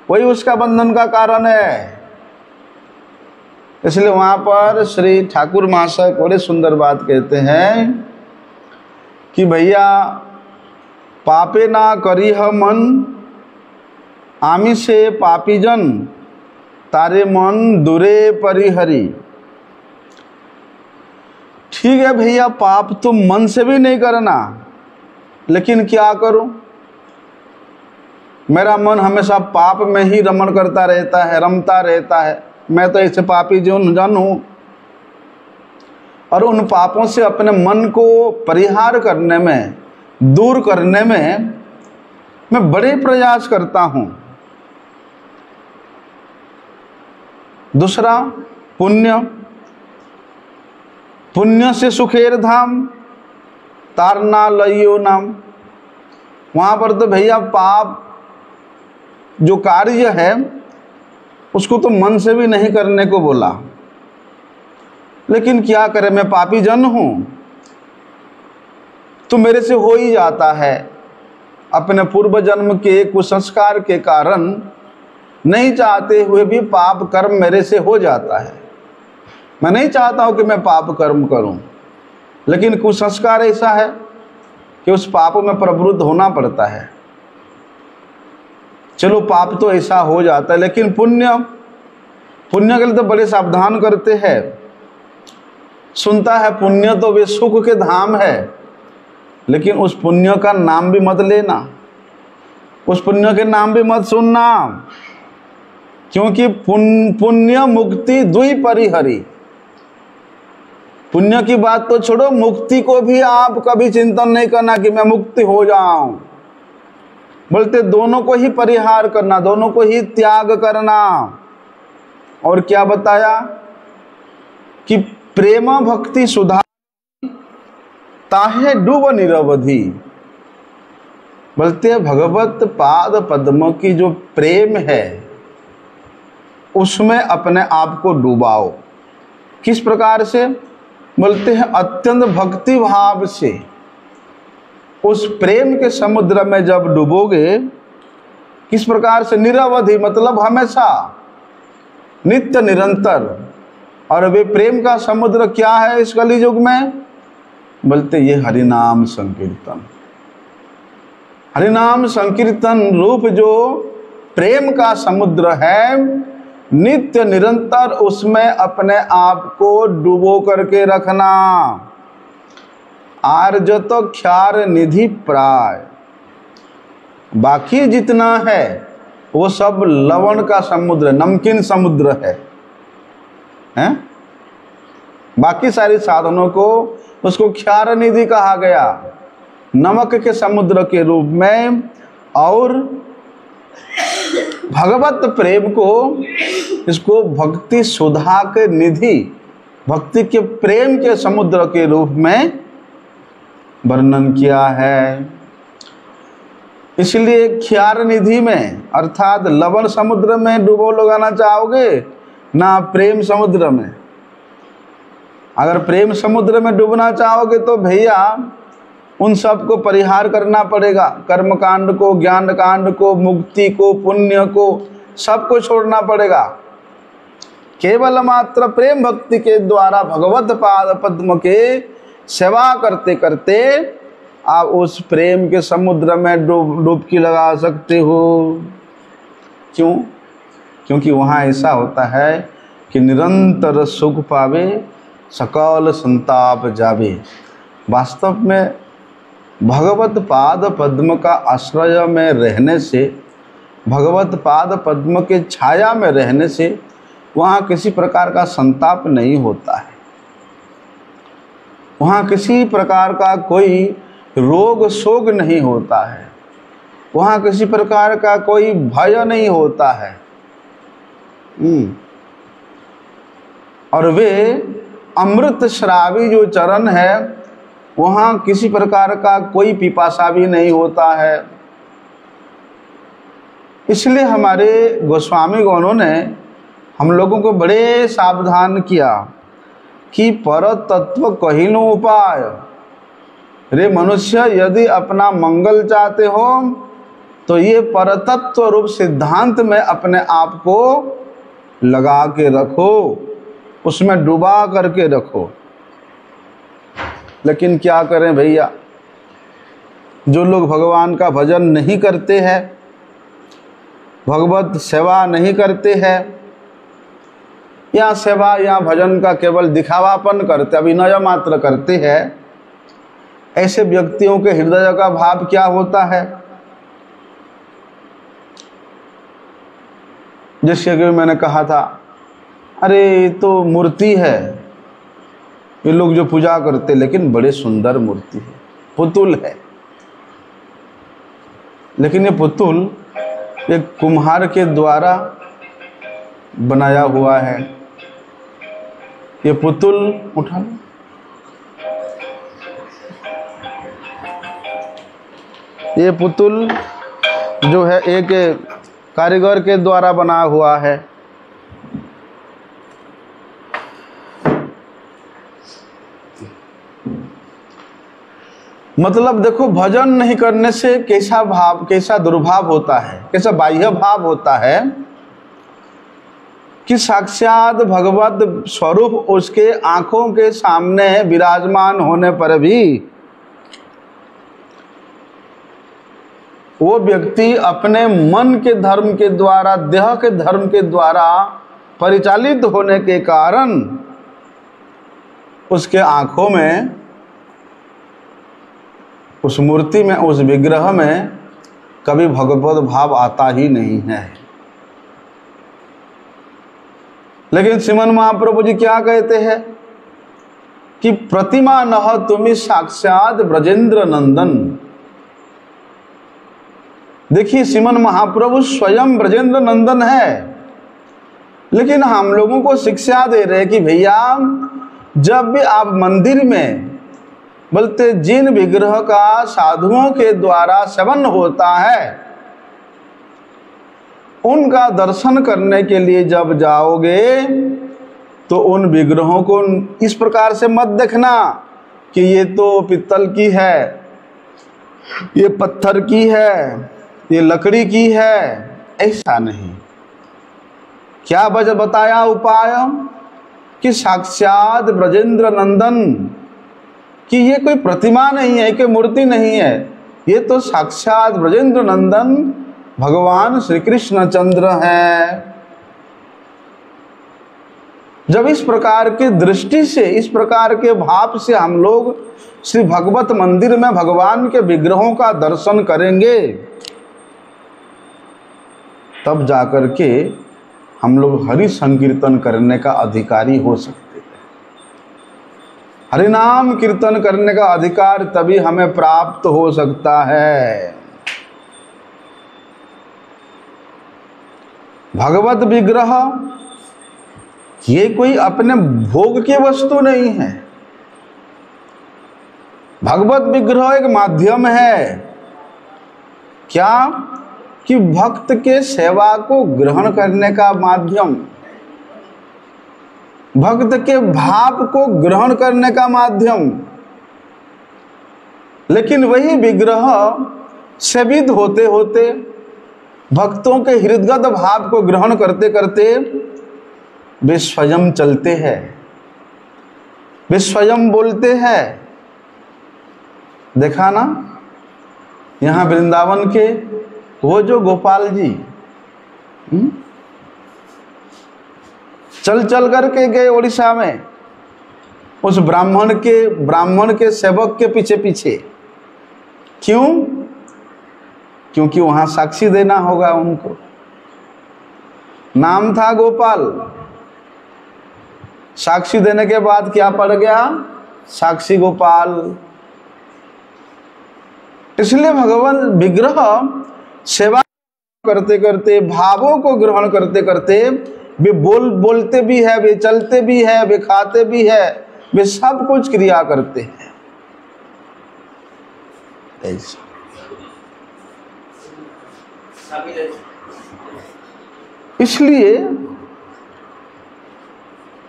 वही उसका बंधन का कारण है। इसलिए वहाँ पर श्री ठाकुर महाशय बड़े सुंदर बात कहते हैं कि भैया पापे ना करिह मन, आमिषे पापी जन, तारे मन दूरे परिहरी। ठीक है भैया, पाप तो मन से भी नहीं करना, लेकिन क्या करूं, मेरा मन हमेशा पाप में ही रमण करता रहता है, रमता रहता है। मैं तो ऐसे पापी जन हूं। और उन पापों से अपने मन को परिहार करने में, दूर करने में मैं बड़े प्रयास करता हूं। दूसरा, पुण्य, पुण्य से सुखेर धाम, तारना लइयो नाम। वहां पर तो भैया पाप जो कार्य है उसको तो मन से भी नहीं करने को बोला, लेकिन क्या करें, मैं पापी जन हूं तो मेरे से हो ही जाता है। अपने पूर्व जन्म के कुसंस्कार के कारण नहीं चाहते हुए भी पाप कर्म मेरे से हो जाता है। मैं नहीं चाहता हूं कि मैं पाप कर्म करूं, लेकिन कुसंस्कार ऐसा है कि उस पाप में प्रवृत्त होना पड़ता है। चलो, पाप तो ऐसा हो जाता है, लेकिन पुण्य के लिए तो बड़े सावधान करते हैं। सुनता है पुण्य तो वे सुख के धाम है, लेकिन उस पुण्य का नाम भी मत लेना, उस पुण्य के नाम भी मत सुनना, क्योंकि पुण्य मुक्ति द्वि परिहरी। पुण्य की बात तो छोड़ो, मुक्ति को भी आप कभी चिंतन नहीं करना कि मैं मुक्ति हो जाऊं, बोलते दोनों को ही परिहार करना, दोनों को ही त्याग करना। और क्या बताया कि प्रेम भक्ति सुधा ताहे डूब निरवधि। बोलते भगवत पाद पद्म की जो प्रेम है उसमें अपने आप को डुबाओ। किस प्रकार से? बोलते हैं अत्यंत भक्ति भाव से। उस प्रेम के समुद्र में जब डूबोगे, किस प्रकार से? निरवधि, मतलब हमेशा, नित्य निरंतर। और वे प्रेम का समुद्र क्या है इस कलियुग में? बोलते ये हरिनाम संकीर्तन। हरिनाम संकीर्तन रूप जो प्रेम का समुद्र है, नित्य निरंतर उसमें अपने आप को डुबो करके रखना। आर्जत क्षार निधि प्राय, बाकी जितना है वो सब लवण का समुद्र, नमकीन समुद्र है, हैं? बाकी सारी साधनों को उसको क्षार निधि कहा गया, नमक के समुद्र के रूप में। और भगवत प्रेम को, इसको भक्ति सुधा के निधि, भक्ति के प्रेम के समुद्र के रूप में वर्णन किया है। इसलिए क्षार निधि में, अर्थात लवण समुद्र में डुबो लगाना चाहोगे ना प्रेम समुद्र में। अगर प्रेम समुद्र में डूबना चाहोगे तो भैया उन सब को परिहार करना पड़ेगा। कर्म कांड को, ज्ञान कांड को, मुक्ति को, पुण्य को, सबको छोड़ना पड़ेगा। केवल मात्र प्रेम भक्ति के द्वारा भगवत पाद पद्म के सेवा करते करते आप उस प्रेम के समुद्र में डुबकी लगा सकते हो। क्यों? क्योंकि वहाँ ऐसा होता है कि निरंतर सुख पावे, सकल संताप जावे। वास्तव में भगवत पाद पद्म का आश्रय में रहने से, भगवत पाद पद्म के छाया में रहने से वहाँ किसी प्रकार का संताप नहीं होता है। वहाँ किसी प्रकार का कोई रोग शोक नहीं होता है। वहाँ किसी प्रकार का कोई भय नहीं होता है। और वे अमृत श्रावी जो चरण है, वहाँ किसी प्रकार का कोई पिपासा भी नहीं होता है। इसलिए हमारे गोस्वामी गणों ने हम लोगों को बड़े सावधान किया कि पर तत्व कहिनो उपाय। रे मनुष्य, यदि अपना मंगल चाहते हो तो ये परतत्व रूप सिद्धांत में अपने आप को लगा के रखो, उसमें डुबा करके रखो। लेकिन क्या करें भैया, जो लोग भगवान का भजन नहीं करते हैं, भगवत सेवा नहीं करते हैं, या सेवा या भजन का केवल दिखावापन करते, अभिनय मात्र करते हैं, ऐसे व्यक्तियों के हृदय का भाव क्या होता है? जैसे कि मैंने कहा था, अरे ये तो मूर्ति है, ये लोग जो पूजा करते, लेकिन बड़े सुंदर मूर्ति है, पुतुल है। लेकिन ये पुतुल एक कुम्हार के द्वारा बनाया हुआ है। ये पुतुल उठा लो, ये पुतुल जो है एक कारीगर के द्वारा बना हुआ है। मतलब देखो, भजन नहीं करने से कैसा भाव, कैसा दुर्भाव होता है, कैसा बाह्य भाव होता है कि साक्षात भगवत स्वरूप उसके आंखों के सामने विराजमान होने पर भी वो व्यक्ति अपने मन के धर्म के द्वारा, देह के धर्म के द्वारा परिचालित होने के कारण उसके आंखों में, उस मूर्ति में, उस विग्रह में कभी भगवत भाव आता ही नहीं है। लेकिन श्रीमन महाप्रभु जी क्या कहते हैं कि प्रतिमा नह तुम्हें साक्षात ब्रजेंद्र नंदन। देखिए, श्रीमन महाप्रभु स्वयं ब्रजेंद्र नंदन है, लेकिन हम लोगों को शिक्षा दे रहे कि भैया, जब भी आप मंदिर में बोलते जिन विग्रह का साधुओं के द्वारा सेवन होता है, उनका दर्शन करने के लिए जब जाओगे तो उन विग्रहों को इस प्रकार से मत देखना कि ये तो पित्तल की है, ये पत्थर की है, ये लकड़ी की है। ऐसा नहीं। क्या वजह बताया उपाय कि साक्षात ब्रजेंद्र नंदन, कि ये कोई प्रतिमा नहीं है, कोई मूर्ति नहीं है, ये तो साक्षात ब्रजेंद्र नंदन भगवान श्री कृष्ण चंद्र हैं। जब इस प्रकार की दृष्टि से, इस प्रकार के भाव से हम लोग श्री भगवत मंदिर में भगवान के विग्रहों का दर्शन करेंगे, तब जाकर के हम लोग हरि संकीर्तन करने का अधिकारी हो सकते हैं। हरि नाम कीर्तन करने का अधिकार तभी हमें प्राप्त हो सकता है। भगवत विग्रह ये कोई अपने भोग की वस्तु नहीं है। भगवत विग्रह एक माध्यम है, क्या कि भक्त के सेवा को ग्रहण करने का माध्यम, भक्त के भाव को ग्रहण करने का माध्यम। लेकिन वही विग्रह सेवित होते होते, भक्तों के हृदगत भाव को ग्रहण करते करते वे स्वयं चलते हैं, वे स्वयं बोलते हैं। देखा ना यहाँ वृंदावन के वो जो गोपाल जी चल चल करके गए उड़ीसा में, उस ब्राह्मण के सेवक के पीछे पीछे। क्यों? क्योंकि वहां साक्षी देना होगा उनको। नाम था गोपाल, साक्षी देने के बाद क्या पड़ गया? साक्षी गोपाल। इसलिए भगवान विग्रह सेवा करते करते, भावों को ग्रहण करते करते, वे बोलते भी है, वे चलते भी है, वे खाते भी है, वे सब कुछ क्रिया करते हैं। ऐसा इसलिए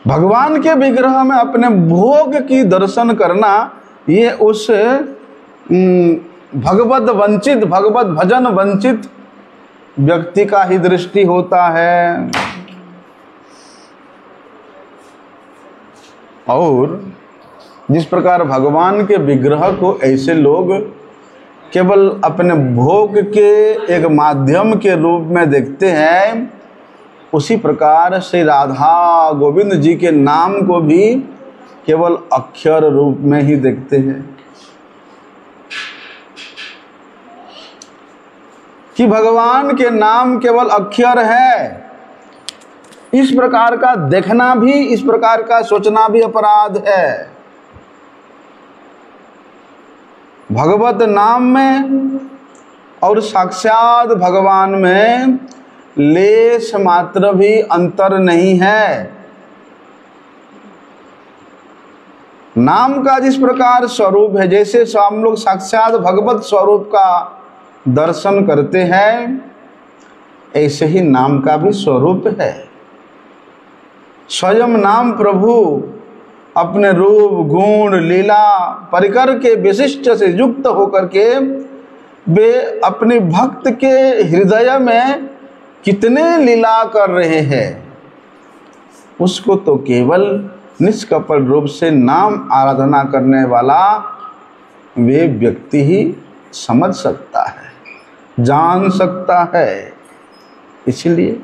भगवान के विग्रह में अपने भोग की दर्शन करना, ये उस भगवत वंचित, भगवत भजन वंचित व्यक्ति का ही दृष्टि होता है। और जिस प्रकार भगवान के विग्रह को ऐसे लोग केवल अपने भोग के एक माध्यम के रूप में देखते हैं, उसी प्रकार श्री राधा गोविंद जी के नाम को भी केवल अक्षर रूप में ही देखते हैं कि भगवान के नाम केवल अक्षर है। इस प्रकार का देखना भी, इस प्रकार का सोचना भी अपराध है। भगवत नाम में और साक्षात भगवान में लेश मात्र भी अंतर नहीं है। नाम का जिस प्रकार स्वरूप है, जैसे हम लोग साक्षात भगवत स्वरूप का दर्शन करते हैं, ऐसे ही नाम का भी स्वरूप है। स्वयं नाम प्रभु अपने रूप, गुण, लीला, परिकर के विशिष्ट से युक्त होकर के वे अपने भक्त के हृदय में कितने लीला कर रहे हैं, उसको तो केवल निष्कपट रूप से नाम आराधना करने वाला वे व्यक्ति ही समझ सकता है, जान सकता है। इसलिए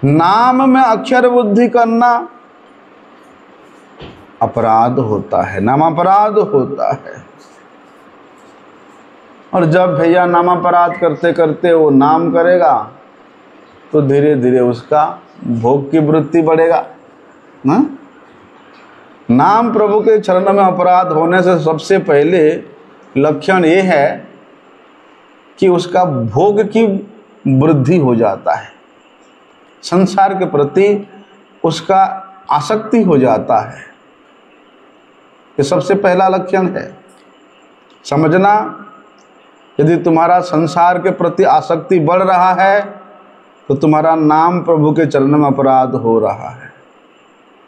नाम में अक्षर बुद्धि करना अपराध होता है, नाम अपराध होता है। और जब भैया नाम अपराध करते करते वो नाम करेगा तो धीरे धीरे उसका भोग की वृत्ति बढ़ेगा ना। नाम प्रभु के चरण में अपराध होने से सबसे पहले लक्षण ये है कि उसका भोग की वृद्धि हो जाता है, संसार के प्रति उसका आसक्ति हो जाता है। ये सबसे पहला लक्षण है। समझना, यदि तुम्हारा संसार के प्रति आसक्ति बढ़ रहा है तो तुम्हारा नाम प्रभु के चरण में अपराध हो रहा है।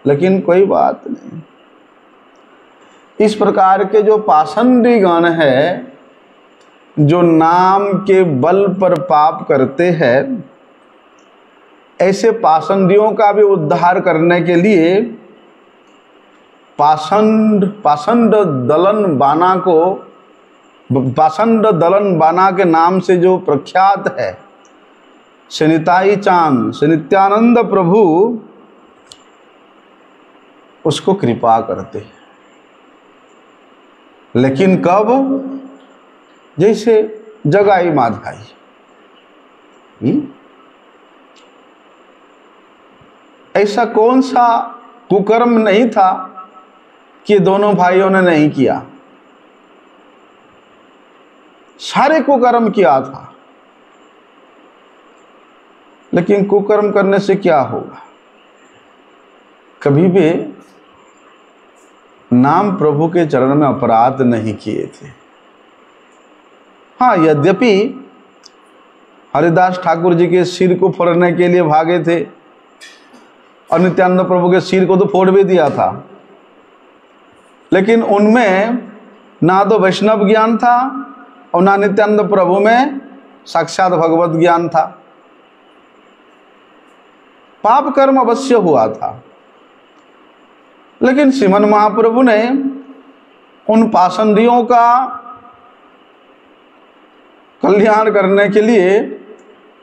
लेकिन कोई बात नहीं, इस प्रकार के जो पाषंडी गण है, जो नाम के बल पर पाप करते हैं, ऐसे पाषंडियों का भी उद्धार करने के लिए पाषंड दलन बाना के नाम से जो प्रख्यात है श्री निताई चांद, श्री नित्यानंद प्रभु, उसको कृपा करते हैं। लेकिन कब? जैसे जगाई माधाई, ऐसा कौन सा कुकर्म नहीं था कि दोनों भाइयों ने नहीं किया? सारे कुकर्म किया था। लेकिन कुकर्म करने से क्या होगा? कभी भी नाम प्रभु के चरण में अपराध नहीं किए थे। हाँ, यद्यपि हरिदास ठाकुर जी के सिर को फोड़ने के लिए भागे थे और नित्यानंद प्रभु के सिर को तो फोड़ भी दिया था, लेकिन उनमें ना तो वैष्णव ज्ञान था और ना नित्यानंद प्रभु में साक्षात भगवत ज्ञान था। पाप कर्म अवश्य हुआ था, लेकिन श्रीमन महाप्रभु ने उन पाषंडियों का कल्याण करने के लिए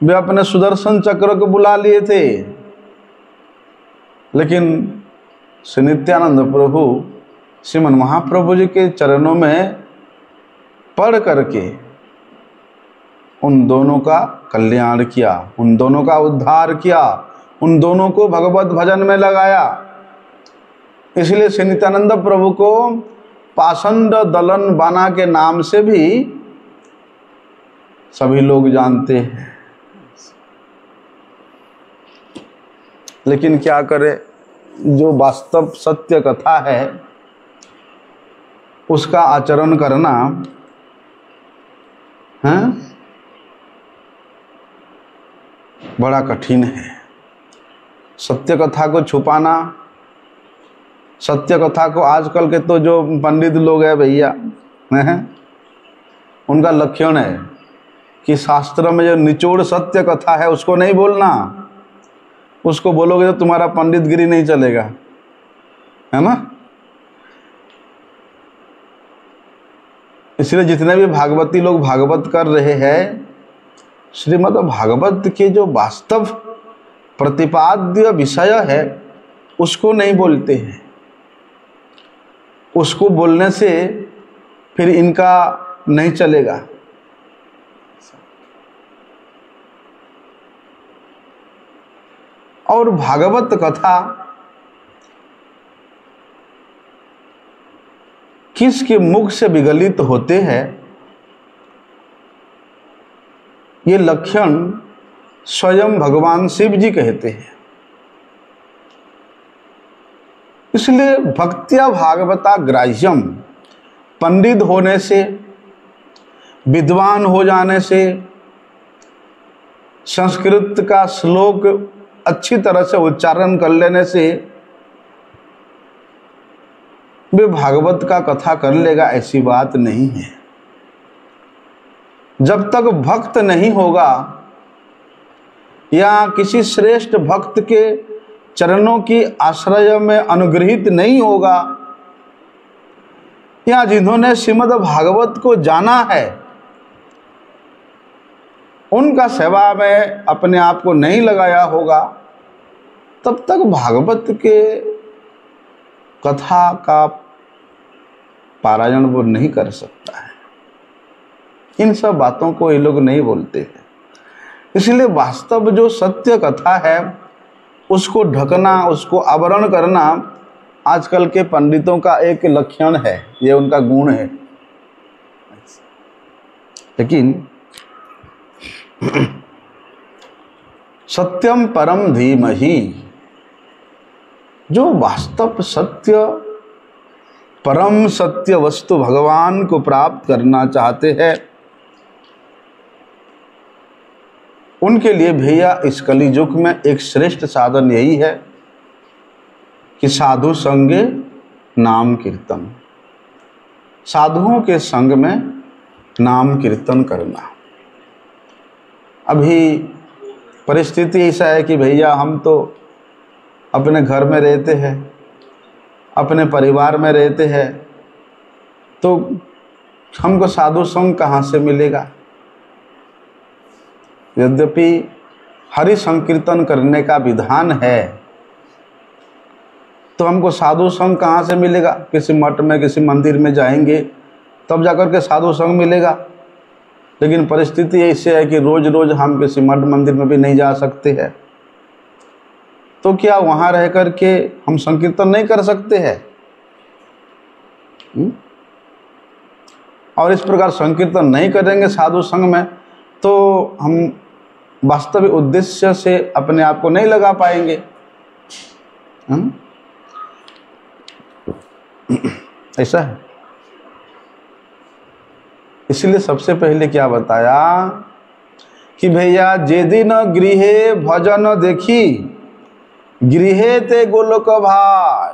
वे अपने सुदर्शन चक्र को बुला लिए थे। लेकिन श्री नित्यानंद प्रभु श्रीमन महाप्रभु जी के चरणों में पढ़ करके उन दोनों का कल्याण किया, उन दोनों का उद्धार किया, उन दोनों को भगवत भजन में लगाया। इसलिए श्री नित्यानंद प्रभु को पाषंड दलन बाना के नाम से भी सभी लोग जानते हैं। लेकिन क्या करें, जो वास्तव सत्य कथा है उसका आचरण करना है बड़ा कठिन है। सत्य कथा को छुपाना, सत्य कथा को आजकल के तो जो पंडित लोग हैं भैया हैं, उनका लक्षण है कि शास्त्र में जो निचोड़ सत्य कथा है उसको नहीं बोलना। उसको बोलोगे तो तुम्हारा पंडितगिरी नहीं चलेगा, है ना। इसलिए जितने भी भागवती लोग भागवत कर रहे हैं, श्रीमद् भागवत के जो वास्तव प्रतिपाद्य विषय है उसको नहीं बोलते हैं। उसको बोलने से फिर इनका नहीं चलेगा। और भागवत कथा किसके मुख से विगलित होते हैं, ये लक्षण स्वयं भगवान शिव जी कहते हैं। इसलिए भक्त्या भागवता ग्राह्यम, पंडित होने से, विद्वान हो जाने से, संस्कृत का श्लोक अच्छी तरह से उच्चारण कर लेने से वे भागवत का कथा कर लेगा, ऐसी बात नहीं है। जब तक भक्त नहीं होगा या किसी श्रेष्ठ भक्त के चरणों की आश्रय में अनुग्रहित नहीं होगा, या जिन्होंने श्रीमद् भागवत को जाना है उनका सेवा में अपने आप को नहीं लगाया होगा, तब तक भागवत के कथा का पारायण वो नहीं कर सकता है। इन सब बातों को ये लोग नहीं बोलते हैं। इसलिए वास्तव जो सत्य कथा है उसको ढकना, उसको आवरण करना आजकल के पंडितों का एक लक्षण है, ये उनका गुण है। लेकिन सत्यम परम धीमहि, जो वास्तव सत्य, परम सत्य वस्तु भगवान को प्राप्त करना चाहते हैं, उनके लिए भैया इस कलियुग में एक श्रेष्ठ साधन यही है कि साधु संगे नाम कीर्तन, साधुओं के संग में नाम कीर्तन करना। अभी परिस्थिति ऐसा है कि भैया हम तो अपने घर में रहते हैं, अपने परिवार में रहते हैं, तो हमको साधु संग कहाँ से मिलेगा। यद्यपि हरि संकीर्तन करने का विधान है, तो हमको साधु संग कहाँ से मिलेगा। किसी मठ में, किसी मंदिर में जाएंगे तब जाकर के साधु संग मिलेगा। लेकिन परिस्थिति ऐसी है कि रोज रोज हम किसी मठ मंदिर में भी नहीं जा सकते हैं, तो क्या वहाँ रह कर के हम संकीर्तन नहीं कर सकते हैं। और इस प्रकार संकीर्तन नहीं करेंगे साधु संग में, तो हम वास्तविक उद्देश्य से अपने आप को नहीं लगा पाएंगे। ऐसा है। इसलिए सबसे पहले क्या बताया कि भैया जे दिन गृहे भजन देखी, गृहे ते गोलोक भाई।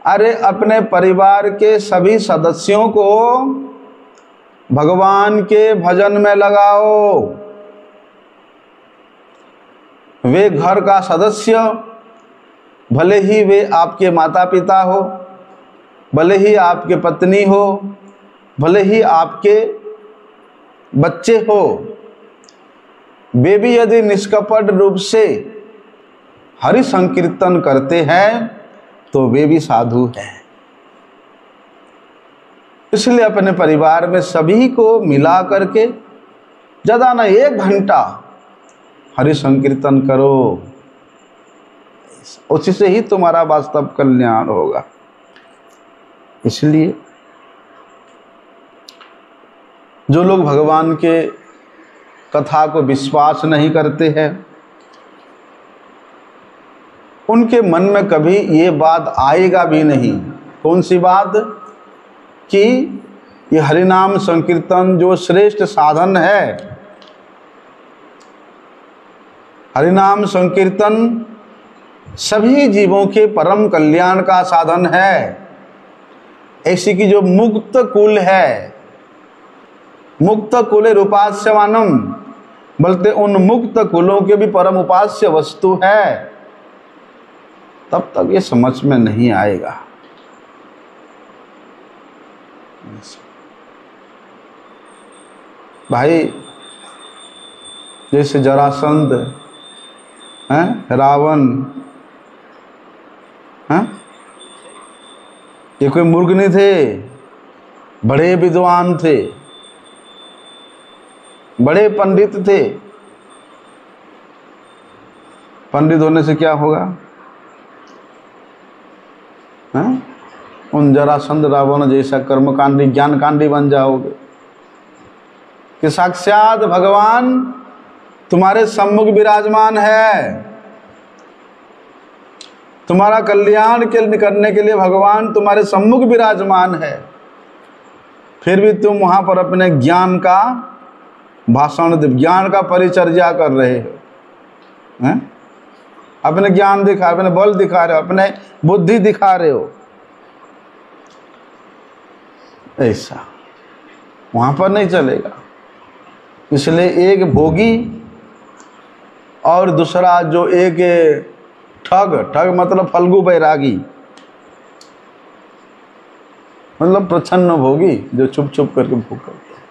अरे अपने परिवार के सभी सदस्यों को भगवान के भजन में लगाओ। वे घर का सदस्य, भले ही वे आपके माता पिता हो, भले ही आपके पत्नी हो, भले ही आपके बच्चे हो, वे भी यदि निष्कपट रूप से हरि संकीर्तन करते हैं तो वे भी साधु हैं। इसलिए अपने परिवार में सभी को मिला करके ज़्यादा ना 1 घंटा हरि संकीर्तन करो, उसी से ही तुम्हारा वास्तव कल्याण होगा। इसलिए जो लोग भगवान के कथा को विश्वास नहीं करते हैं, उनके मन में कभी ये बात आएगा भी नहीं। कौन सी बात? कि ये हरिनाम संकीर्तन जो श्रेष्ठ साधन है, हरिनाम संकीर्तन सभी जीवों के परम कल्याण का साधन है। ऐसी की जो मुक्त कुल है, मुक्त कुले उपास्यमानम, बोलते उन मुक्त कुलों के भी परम उपास्य वस्तु है, तब तक ये समझ में नहीं आएगा। भाई जैसे जरासंध हैं, रावण हैं, ये कोई मूर्ख नहीं थे, बड़े विद्वान थे, बड़े पंडित थे। पंडित होने से क्या होगा? हैं? उन जरासंध रावण जैसा कर्मकांडी ज्ञानकांडी बन जाओगे कि साक्षात भगवान तुम्हारे सम्मुख विराजमान है, तुम्हारा कल्याण करने के लिए भगवान तुम्हारे सम्मुख विराजमान है, फिर भी तुम वहां पर अपने ज्ञान का भाषण, ज्ञान का परिचर्या कर रहे हो, हैं? अपने ज्ञान दिखा, अपने बल दिखा रहे हो, अपने बुद्धि दिखा रहे हो। ऐसा वहां पर नहीं चलेगा। इसलिए एक भोगी और दूसरा जो एक ठग मतलब फल्गु बैरागी, मतलब प्रच्छन्न भोगी जो चुप चुप करके भोग करते हैं,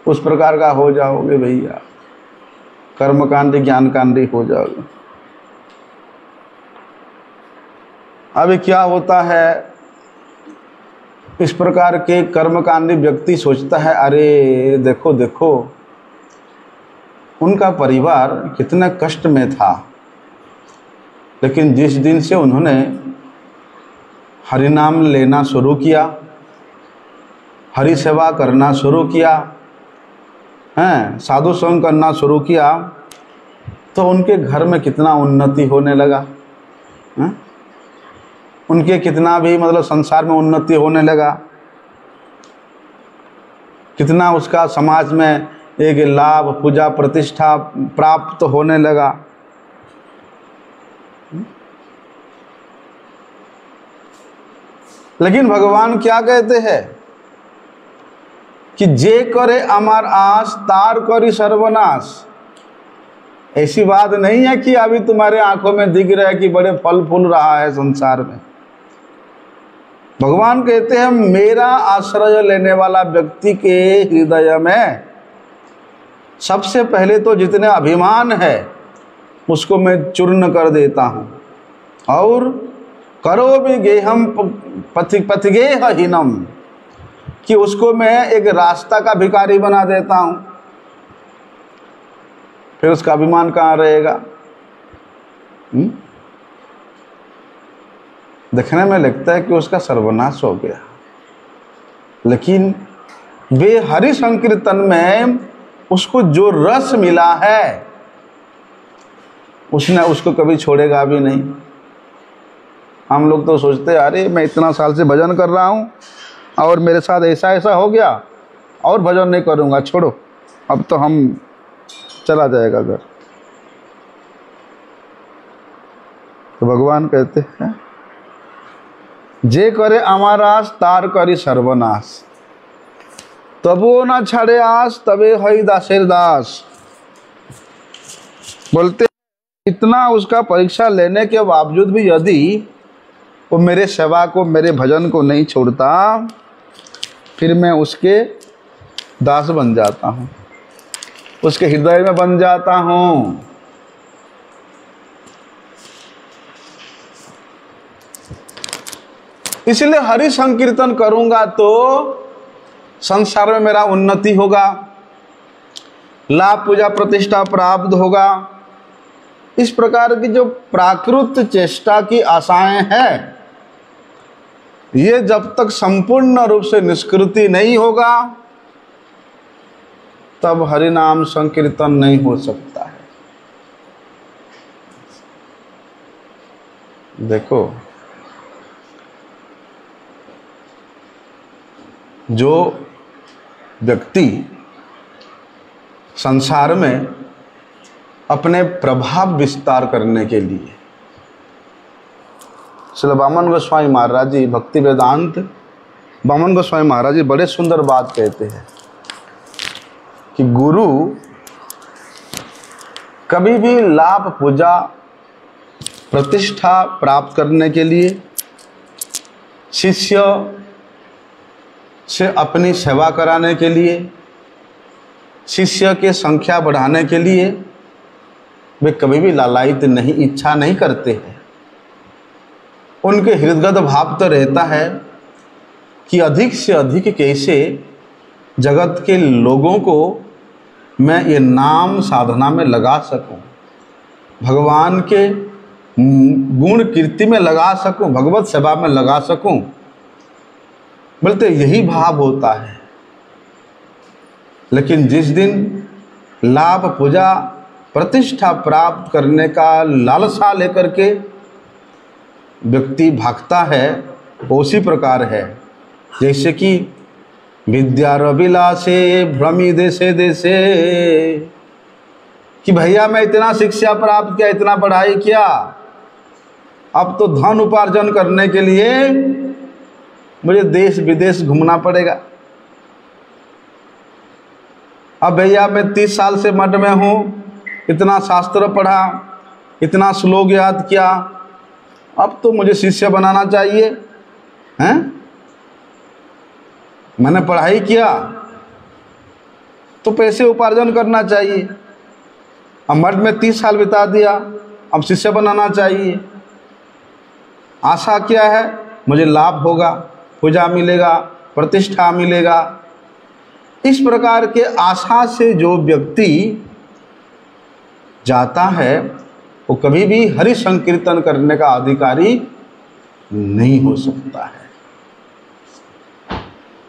उस प्रकार का हो जाओगे भैया, कर्मकांडी ज्ञानकांडी हो जाओगे। अभी क्या होता है, इस प्रकार के कर्मकांडी व्यक्ति सोचता है, अरे देखो देखो उनका परिवार कितना कष्ट में था, लेकिन जिस दिन से उन्होंने हरिनाम लेना शुरू किया, हरि सेवा करना शुरू किया, हैं, साधु संग करना शुरू किया, तो उनके घर में कितना उन्नति होने लगा, हैं? उनके कितना भी मतलब संसार में उन्नति होने लगा, कितना उसका समाज में एक लाभ, पूजा, प्रतिष्ठा प्राप्त होने लगा। लेकिन भगवान क्या कहते हैं कि जे करे अमर आस तार करी सर्वनाश। ऐसी बात नहीं है कि अभी तुम्हारे आंखों में दिख रहा है कि बड़े फल फूल रहा है संसार में। भगवान कहते हैं मेरा आश्रय लेने वाला व्यक्ति के हृदय में सबसे पहले तो जितने अभिमान है उसको मैं चूर्ण कर देता हूँ, और करो भी गेहम पथिगेहहीनम, कि उसको मैं एक रास्ता का भिखारी बना देता हूँ। फिर उसका अभिमान कहाँ रहेगा? देखने में लगता है कि उसका सर्वनाश हो गया, लेकिन वे हरि संकीर्तन में उसको जो रस मिला है उसने उसको कभी छोड़ेगा भी नहीं। हम लोग तो सोचते हैं अरे मैं इतना साल से भजन कर रहा हूँ और मेरे साथ ऐसा ऐसा हो गया और भजन नहीं करूँगा, छोड़ो अब तो हम चला जाएगा घर। तो भगवान कहते हैं जे करे अमारास तार करी सर्वनाश, तबो न छड़े आस तबे हई दासेर दास। बोलते इतना उसका परीक्षा लेने के बावजूद भी यदि वो मेरे सेवा को, मेरे भजन को नहीं छोड़ता, फिर मैं उसके दास बन जाता हूँ, उसके हृदय में बन जाता हूँ। इसलिए हरि संकीर्तन करूंगा तो संसार में मेरा उन्नति होगा, लाभ पूजा प्रतिष्ठा प्राप्त होगा। इस प्रकार की जो प्राकृत चेष्टा की आशाएं हैं, ये जब तक संपूर्ण रूप से निष्कृति नहीं होगा तब हरि नाम संकीर्तन नहीं हो सकता है। देखो, जो व्यक्ति संसार में अपने प्रभाव विस्तार करने के लिए, श्री वामन गोस्वामी महाराज जी, भक्ति वेदांत वामन गोस्वामी महाराज जी बड़े सुंदर बात कहते हैं कि गुरु कभी भी लाभ पूजा प्रतिष्ठा प्राप्त करने के लिए, शिष्य से अपनी सेवा कराने के लिए, शिष्य की संख्या बढ़ाने के लिए वे कभी भी लालायित नहीं, इच्छा नहीं करते हैं। उनके हृदयगत भाव तो रहता है कि अधिक से अधिक कैसे जगत के लोगों को मैं ये नाम साधना में लगा सकूं, भगवान के गुण कीर्ति में लगा सकूं, भगवत सेवा में लगा सकूं। बोलते यही भाव होता है। लेकिन जिस दिन लाभ पूजा प्रतिष्ठा प्राप्त करने का लालसा लेकर के व्यक्ति भागता है, वो उसी प्रकार है जैसे कि विद्यारविलासे भ्रमी देशे देशे, कि भैया मैं इतना शिक्षा प्राप्त किया, इतना पढ़ाई किया, अब तो धन उपार्जन करने के लिए मुझे देश विदेश घूमना पड़ेगा। अब भैया मैं 30 साल से मठ में हूँ, इतना शास्त्र पढ़ा, इतना श्लोक याद किया, अब तो मुझे शिष्य बनाना चाहिए हैं। मैंने पढ़ाई किया तो पैसे उपार्जन करना चाहिए, अब मठ में 30 साल बिता दिया, अब शिष्य बनाना चाहिए। आशा क्या है? मुझे लाभ होगा, पूजा मिलेगा, प्रतिष्ठा मिलेगा। इस प्रकार के आशा से जो व्यक्ति जाता है वो कभी भी हरि संकीर्तन करने का अधिकारी नहीं हो सकता है।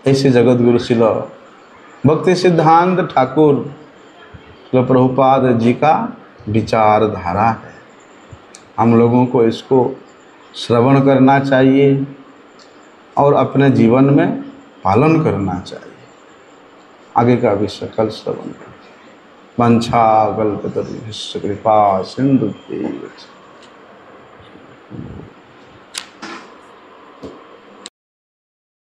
ऐसे जगत गुरु श्रील भक्ति सिद्धांत ठाकुर श्रील प्रभुपाद जी का विचारधारा है। हम लोगों को इसको श्रवण करना चाहिए और अपने जीवन में पालन करना चाहिए। आगे का विषय कल श्रवण करें। वंशा कल्पतरुभ्यश्च कृपा सिंधुभ्यैव च।